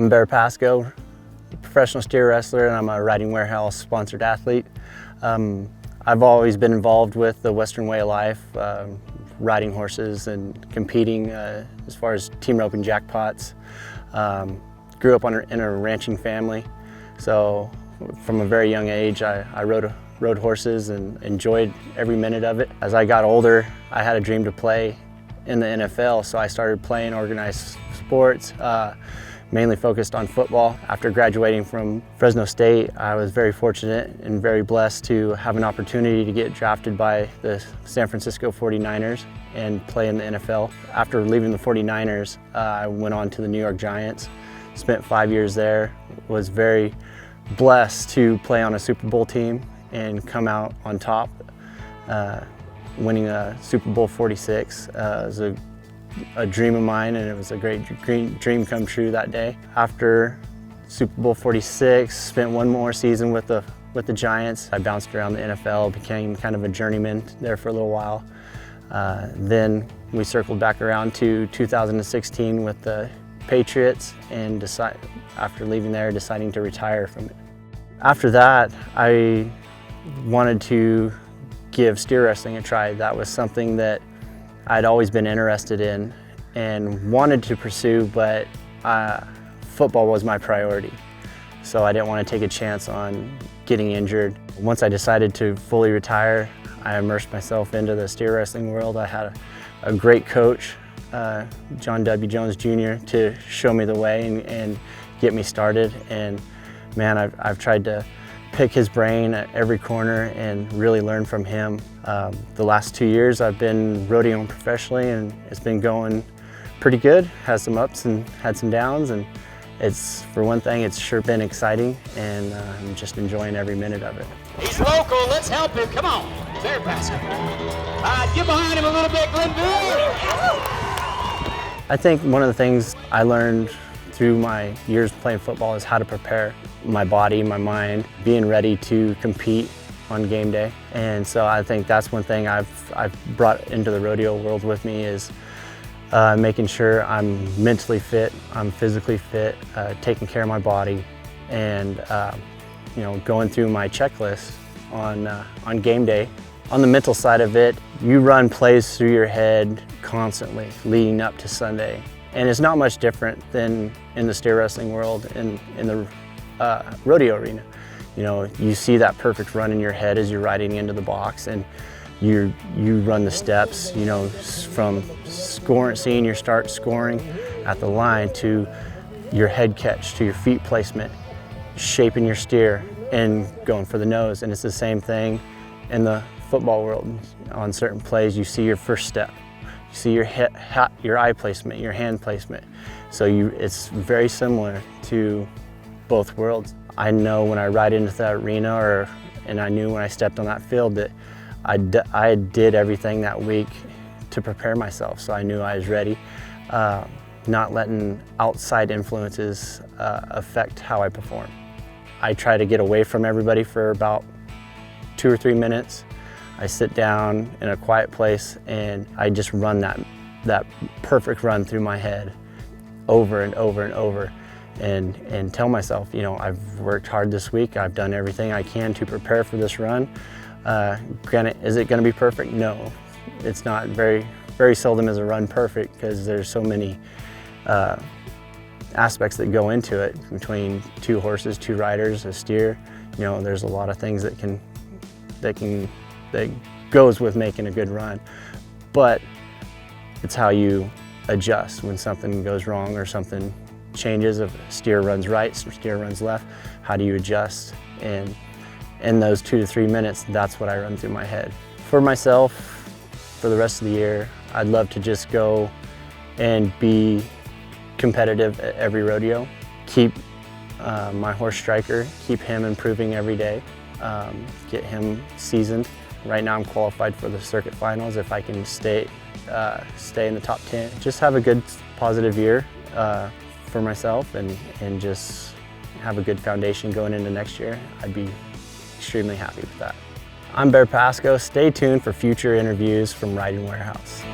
I'm Pascoe, professional steer wrestler, and I'm a Riding Warehouse sponsored athlete. I've always been involved with the Western way of life, riding horses and competing as far as team rope and jackpots. Grew up in a ranching family, so from a very young age I rode horses and enjoyed every minute of it. As I got older, I had a dream to play in the NFL, so I started playing organized sports, mainly focused on football. After graduating from Fresno State, I was very fortunate and very blessed to have an opportunity to get drafted by the San Francisco 49ers and play in the NFL. After leaving the 49ers, I went on to the New York Giants, spent 5 years there, was very blessed to play on a Super Bowl team and come out on top, winning a Super Bowl 46. It was a dream of mine, and it was a great dream come true that day. After Super Bowl 46, spent one more season with the Giants. I bounced around the NFL, became kind of a journeyman there for a little while. Then we circled back around to 2016 with the Patriots, and after leaving there, deciding to retire from it. After that, I wanted to give steer wrestling a try. That was something that I'd always been interested in and wanted to pursue, but football was my priority. So I didn't want to take a chance on getting injured. Once I decided to fully retire, I immersed myself into the steer wrestling world. I had a great coach, John W. Jones Jr., to show me the way and get me started. And man, I've tried to pick his brain at every corner and really learn from him. The last 2 years I've been rodeoing professionally, and it's been going pretty good. Has some ups and had some downs, and for one thing, it's sure been exciting, and I'm just enjoying every minute of it. He's local, let's help him, come on. There, Pascoe. Get behind him a little bit, Glenn. I think one of the things I learned through my years playing football is how to prepare my body, my mind, being ready to compete on game day. And so I think that's one thing I've brought into the rodeo world with me is making sure I'm mentally fit, I'm physically fit, taking care of my body, and going through my checklist on game day. On the mental side of it, you run plays through your head constantly leading up to Sunday. And it's not much different than in the steer wrestling world, in the rodeo arena. You see that perfect run in your head as you're riding into the box, and you run the steps, from seeing your start scoring at the line to your head catch, to your feet placement, shaping your steer and going for the nose. And it's the same thing in the football world. On certain plays, you see your first step. You see your eye placement, your hand placement. So it's very similar to both worlds. I know when I ride into that arena, and I knew when I stepped on that field that I did everything that week to prepare myself. So I knew I was ready, not letting outside influences affect how I perform. I try to get away from everybody for about 2 or 3 minutes. I sit down in a quiet place and I just run that perfect run through my head over and over and over, and tell myself, I've worked hard this week, I've done everything I can to prepare for this run. Granted, is it going to be perfect? No, it's not. Very, very seldom is a run perfect, because there's so many aspects that go into it between 2 horses, 2 riders, a steer. There's a lot of things that goes with making a good run, but it's how you adjust when something goes wrong or something changes. If a steer runs right, steer runs left, how do you adjust? And in those 2 to 3 minutes, that's what I run through my head. For myself, for the rest of the year, I'd love to just go and be competitive at every rodeo, keep my horse Striker, keep him improving every day, get him seasoned. Right now I'm qualified for the circuit finals if I can stay in the top 10. Just have a good, positive year for myself, and just have a good foundation going into next year. I'd be extremely happy with that. I'm Pascoe. Stay tuned for future interviews from Riding Warehouse.